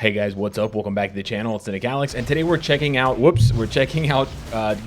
Hey guys, what's up? Welcome back to the channel. It's Cynicalex, and today we're checking out,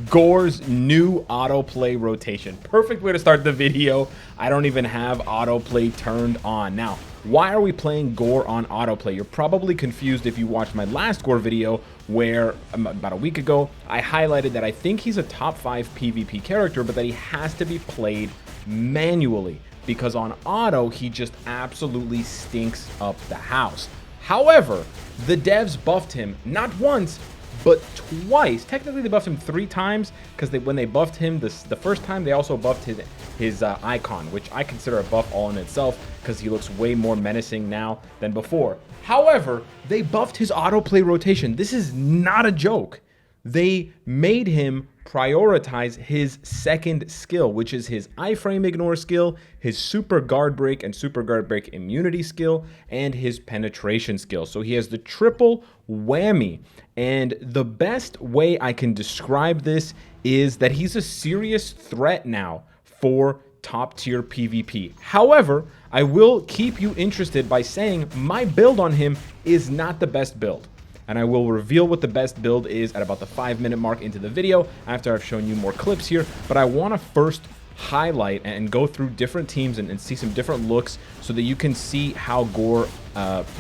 Gorr's new autoplay rotation. Perfect way to start the video. I don't even have autoplay turned on. Now, why are we playing Gorr on autoplay? You're probably confused if you watched my last Gorr video where about a week ago, I highlighted that I think he's a top 5 PvP character, but that he has to be played manually because on auto, he just absolutely stinks up the house. However, the devs buffed him not once, but twice. Technically, they buffed him 3 times because when they buffed him the first time, they also buffed his icon, which I consider a buff all in itself because he looks way more menacing now than before. However, they buffed his autoplay rotation. This is not a joke. They made him prioritize his second skill, which is his iframe ignore skill, his super guard break and super guard break immunity skill, and his penetration skill. So he has the triple whammy. And the best way I can describe this is that he's a serious threat now for top tier PvP. However, I will keep you interested by saying my build on him is not the best build. And I will reveal what the best build is at about the 5-minute mark into the video after I've shown you more clips here. But I want to first highlight and go through different teams and see some different looks so that you can see how Gorr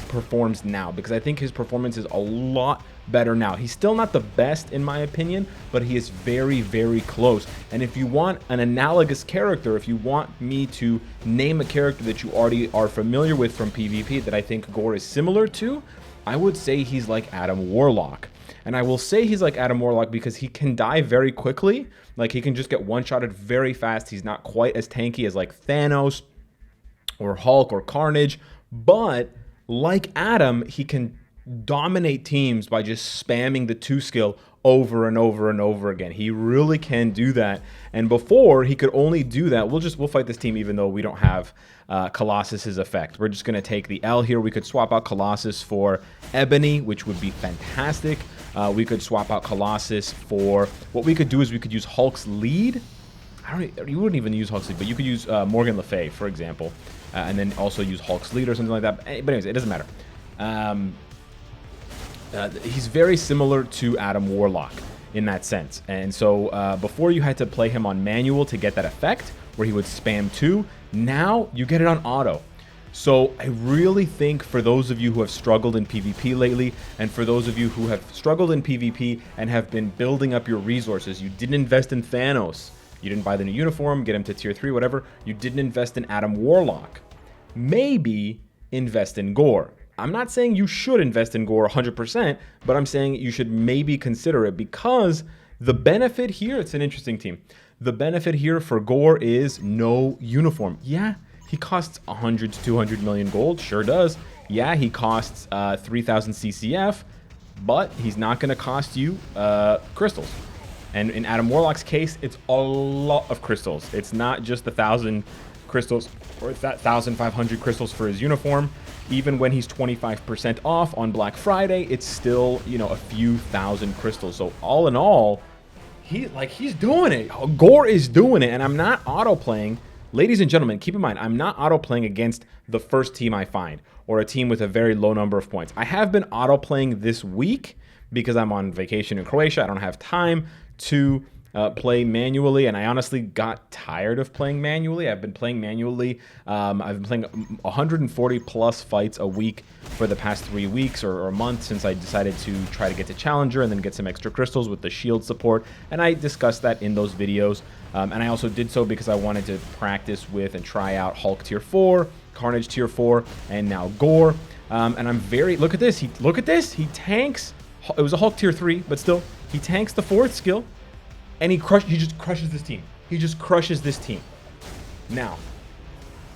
performs now, because I think his performance is a lot better now. He's still not the best in my opinion, but he is very, very close. And if you want an analogous character, if you want me to name a character that you already are familiar with from PvP that I think Gorr is similar to, I would say he's like Adam Warlock. And I will say he's like Adam Warlock because he can die very quickly. Like, he can just get one-shotted very fast. He's not quite as tanky as like Thanos or Hulk or Carnage. But like Adam, he can dominate teams by just spamming the 2 skill over and over and over again. He really can do that. And before, he could only do that. We'll fight this team even though we don't have Colossus's effect. We're just going to take the L here. We could swap out Colossus for Ebony, which would be fantastic. We could swap out Colossus for... What we could do is we could use Hulk's lead. You wouldn't even use Hulk's lead, but you could use Morgan Le Fay, for example. And then also use Hulk's lead or something like that. But anyways, it doesn't matter. He's very similar to Adam Warlock in that sense. And so before you had to play him on manual to get that effect where he would spam 2, now you get it on auto. So I really think for those of you who have struggled in PvP lately, and for those of you who have struggled in PvP and have been building up your resources, you didn't invest in Thanos, you didn't buy the new uniform, get him to tier 3, whatever, you didn't invest in Adam Warlock, maybe invest in Gorr. I'm not saying you should invest in Gorr 100%, but I'm saying you should maybe consider it because the benefit here, it's an interesting team. The benefit here for Gorr is no uniform. Yeah, he costs 100 to 200 million gold, sure does. Yeah, he costs 3,000 CCF, but he's not going to cost you crystals. And in Adam Warlock's case, it's a lot of crystals. It's not just 1,000 crystals or 1,500 crystals for his uniform. Even when he's 25% off on Black Friday, it's still, you know, a few thousand crystals. So all in all, he's doing it. Gorr is doing it, and I'm not auto-playing. Ladies and gentlemen, keep in mind, I'm not auto-playing against the first team I find or a team with a very low number of points. I have been auto-playing this week because I'm on vacation in Croatia. I don't have time to play manually, and I honestly got tired of playing manually. I've been playing manually. I've been playing 140 plus fights a week for the past 3 weeks or a month since I decided to try to get to Challenger and then get some extra crystals with the shield support, and I discussed that in those videos. And I also did so because I wanted to practice with and try out Hulk tier 4, Carnage tier 4, and now Gorr. And I'm very... Look at this. He tanks... It was a Hulk tier 3, but still, he tanks the 4th skill. And he just crushes this team. He just crushes this team. Now,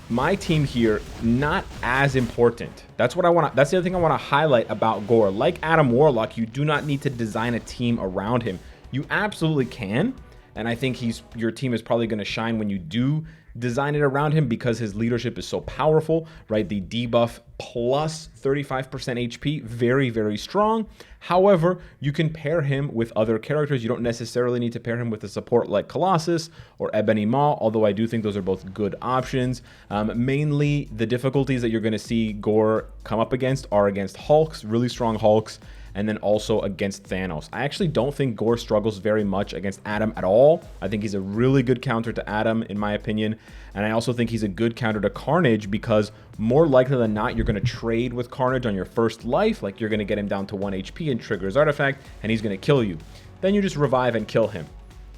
my team here, not as important. That's what I want. That's the other thing I want to highlight about Gorr. Like Adam Warlock, you do not need to design a team around him. You absolutely can, and I think your team is probably going to shine when you do design it around him because his leadership is so powerful, right? The debuff plus 35% HP, very, very strong. However, you can pair him with other characters. You don't necessarily need to pair him with a support like Colossus or Ebony Maw, although I do think those are both good options. Mainly, the difficulties that you're going to see Gorr come up against are against Hulks, really strong Hulks, and then also against Thanos. I actually don't think Gorr struggles very much against Adam at all. I think he's a really good counter to Adam, in my opinion. And I also think he's a good counter to Carnage because more likely than not, you're going to trade with Carnage on your first life. Like, you're going to get him down to 1 HP and trigger his artifact, and he's going to kill you. Then you just revive and kill him.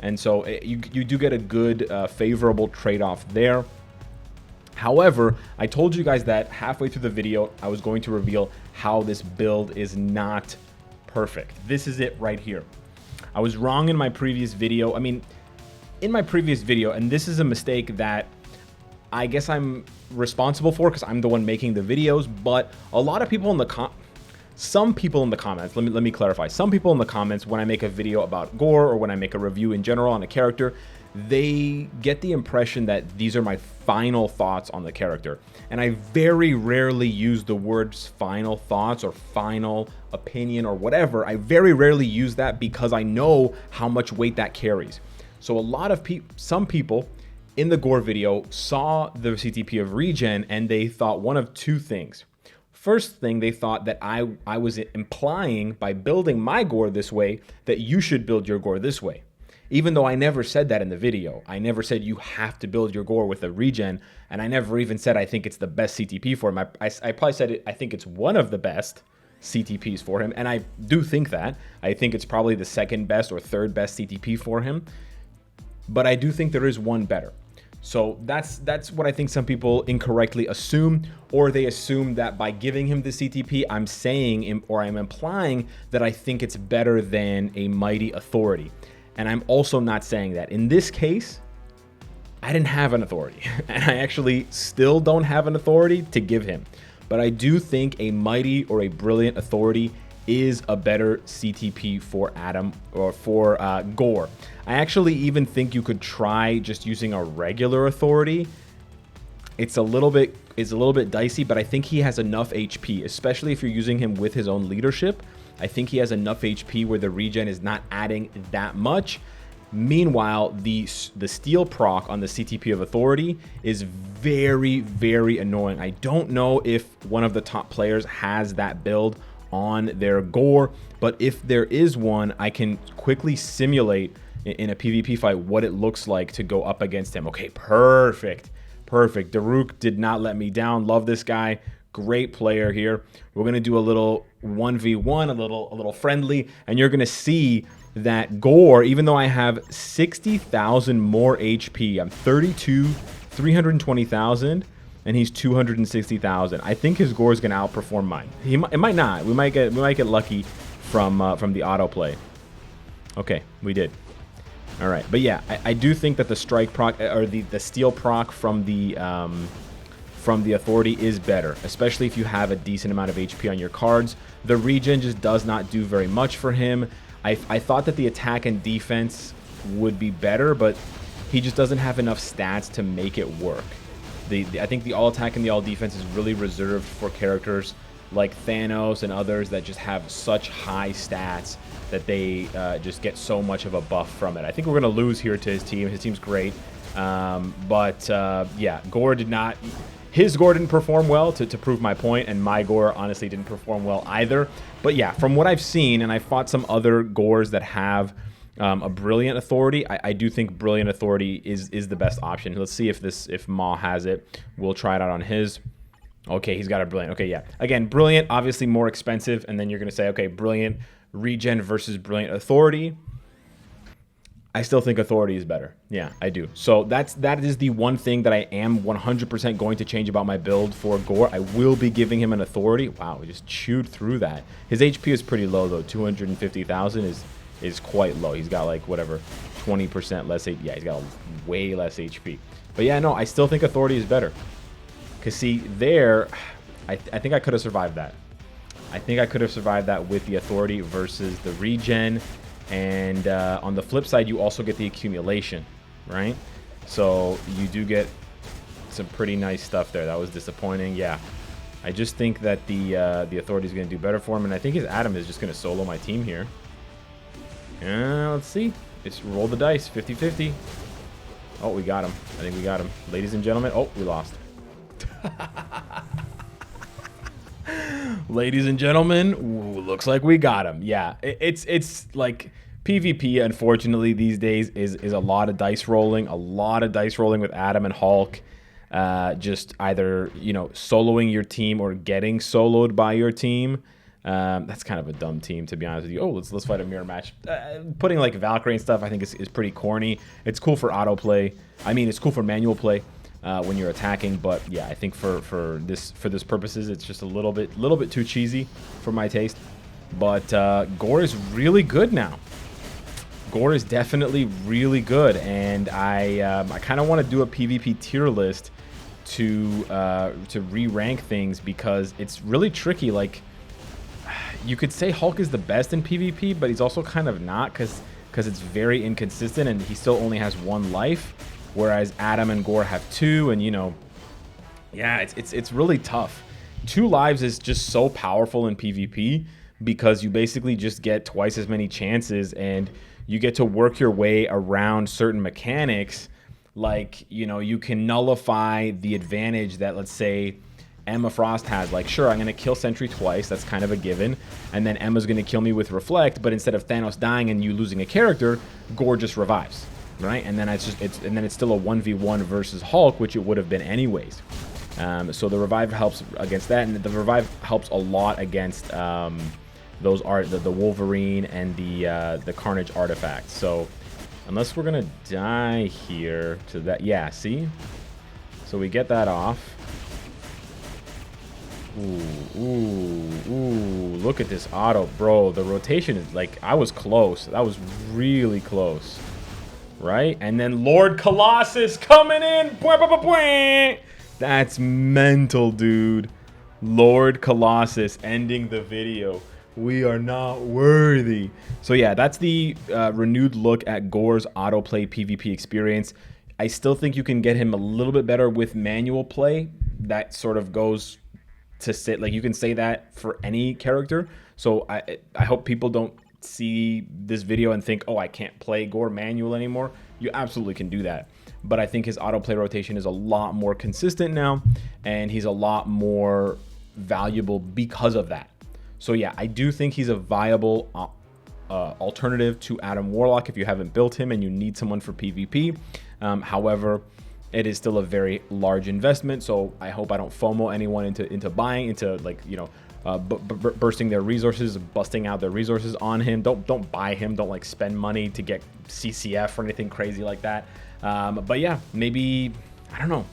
And so you do get a good, favorable trade-off there. However, I told you guys that halfway through the video, I was going to reveal how this build is not perfect. This is it right here. I was wrong in my previous video. I mean, in my previous video, and this is a mistake that I guess I'm responsible for because I'm the one making the videos, but a lot of people in the some people in the comments, let me clarify. Some people in the comments, when I make a video about Gorr or when I make a review in general on a character, they get the impression that these are my final thoughts on the character. And I very rarely use the words final thoughts or final opinion or whatever. I very rarely use that because I know how much weight that carries. So a lot of some people in the Gorr video saw the CTP of regen and they thought one of two things. First thing, they thought that I was implying by building my Gorr this way that you should build your Gorr this way. Even though I never said that in the video. I never said you have to build your Gorr with a regen, and I never even said I think it's the best CTP for him. I probably said I think it's one of the best CTPs for him, and I do think that. I think it's probably the second best or third best CTP for him, but I do think there is one better. So that's what I think some people incorrectly assume, or they assume that by giving him the CTP, I'm saying or I'm implying that I think it's better than a Mighty Authority. And I'm also not saying that. In this case, I didn't have an authority. And I actually still don't have an authority to give him. But I do think a Mighty or a Brilliant Authority is a better CTP for Adam or for Gorr. I actually even think you could try just using a regular authority. It's a little bit dicey, but I think he has enough HP, especially if you're using him with his own leadership. I think he has enough HP where the regen is not adding that much. Meanwhile, the steel proc on the CTP of Authority is very, very annoying. I don't know if one of the top players has that build on their Gorr, but if there is one, I can quickly simulate in a PvP fight what it looks like to go up against him. Okay, perfect. Perfect. Daruk did not let me down. Love this guy. Great player here. We're going to do a little 1v1, a little friendly, and you're going to see that Gorr, even though I have 60,000 more HP, I'm 320,000, and he's 260,000. I think his Gorr is going to outperform mine. It might not. We might get lucky from the autoplay. Okay, we did. All right, but yeah, I do think that the strike proc or the steel proc from the Authority is better, especially if you have a decent amount of HP on your cards. The regen just does not do very much for him. I thought that the attack and defense would be better, but he just doesn't have enough stats to make it work. I think the all attack and the all defense is really reserved for characters like Thanos and others that just have such high stats that they just get so much of a buff from it. I think we're going to lose here to his team. His team's great. Yeah, Gorr did not... His Gorr didn't perform well, to prove my point, and my Gorr honestly didn't perform well either. But yeah, from what I've seen, and I fought some other Gorrs that have a Brilliant Authority, I do think Brilliant Authority is the best option. Let's see if Maw has it. We'll try it out on his. Okay, he's got a Brilliant. Okay, yeah. Again, Brilliant, obviously more expensive, and then you're going to say, okay, Brilliant Regen versus Brilliant Authority. I still think Authority is better. Yeah, I do. So that is the one thing that I am 100% going to change about my build for Gorr. I will be giving him an Authority. Wow, we just chewed through that. His HP is pretty low, though. 250,000 is quite low. He's got, like, whatever, 20% less HP. Yeah, he's got way less HP. But, yeah, no, I still think Authority is better. Because, see, there, I think I could have survived that. I think I could have survived that with the Authority versus the Regen. And on the flip side, you also get the accumulation, right? So you do get some pretty nice stuff there. That was disappointing. Yeah, I just think that the Authority is going to do better for him, and I think his Adam is just going to solo my team here. Let's see. Let's roll the dice. 50-50. Oh, we got him. I think we got him. Ladies and gentlemen. Oh, we lost. Ladies and gentlemen, ooh, looks like we got him. Yeah, it's like PvP, unfortunately, these days is a lot of dice rolling. A lot of dice rolling with Adam and Hulk. Just either, you know, soloing your team or getting soloed by your team. That's kind of a dumb team, to be honest with you. Oh, let's fight a mirror match. Putting like Valkyrie and stuff, I think is pretty corny. It's cool for autoplay. I mean, it's cool for manual play when you're attacking. But yeah, I think for this purposes, it's just a little bit too cheesy for my taste. But Gorr is really good now. Gorr is definitely really good, and I kind of want to do a PvP tier list to re-rank things, because it's really tricky. Like, you could say Hulk is the best in PvP, but he's also kind of not, because it's very inconsistent and he still only has 1 life, whereas Adam and Gorr have 2, and you know, yeah, it's really tough. 2 lives is just so powerful in PvP, because you basically just get twice as many chances, and you get to work your way around certain mechanics. Like, you know, you can nullify the advantage that, let's say, Emma Frost has. Like, sure, I'm going to kill Sentry twice. That's kind of a given. And then Emma's going to kill me with Reflect. But instead of Thanos dying and you losing a character, Gorr just revives, right? And then it's still a 1v1 versus Hulk, which it would have been anyways. So the revive helps against that, and the revive helps a lot against those the Wolverine and the Carnage artifacts. So unless we're gonna die here to that, yeah. See, so we get that off. Ooh, look at this auto, bro. The rotation is like, I was close. That was really close, right? And then Lord Colossus coming in. That's mental, dude. Lord Colossus ending the video. We are not worthy. So yeah, that's the renewed look at Gorr's autoplay PvP experience. I still think you can get him a little bit better with manual play. That sort of goes to sit, like, you can say that for any character. So I hope people don't see this video and think, oh, I can't play Gorr manual anymore. You absolutely can do that. But I think his autoplay rotation is a lot more consistent now, and he's a lot more valuable because of that. So yeah, I do think he's a viable alternative to Adam Warlock if you haven't built him and you need someone for PvP. However, it is still a very large investment, so I hope I don't FOMO anyone into buying, into, like, you know, bursting their resources, busting out their resources on him. Don't buy him. Don't, like, spend money to get CCF or anything crazy like that. But yeah, maybe, I don't know.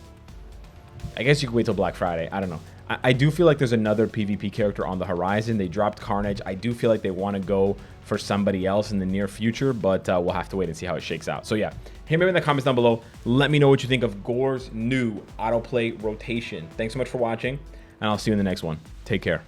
I guess you can wait till Black Friday. I don't know. I do feel like there's another PvP character on the horizon. They dropped Carnage. I do feel like they want to go for somebody else in the near future, but we'll have to wait and see how it shakes out. So yeah, hit me in the comments down below. Let me know what you think of Gorr's new autoplay rotation. Thanks so much for watching, and I'll see you in the next one. Take care.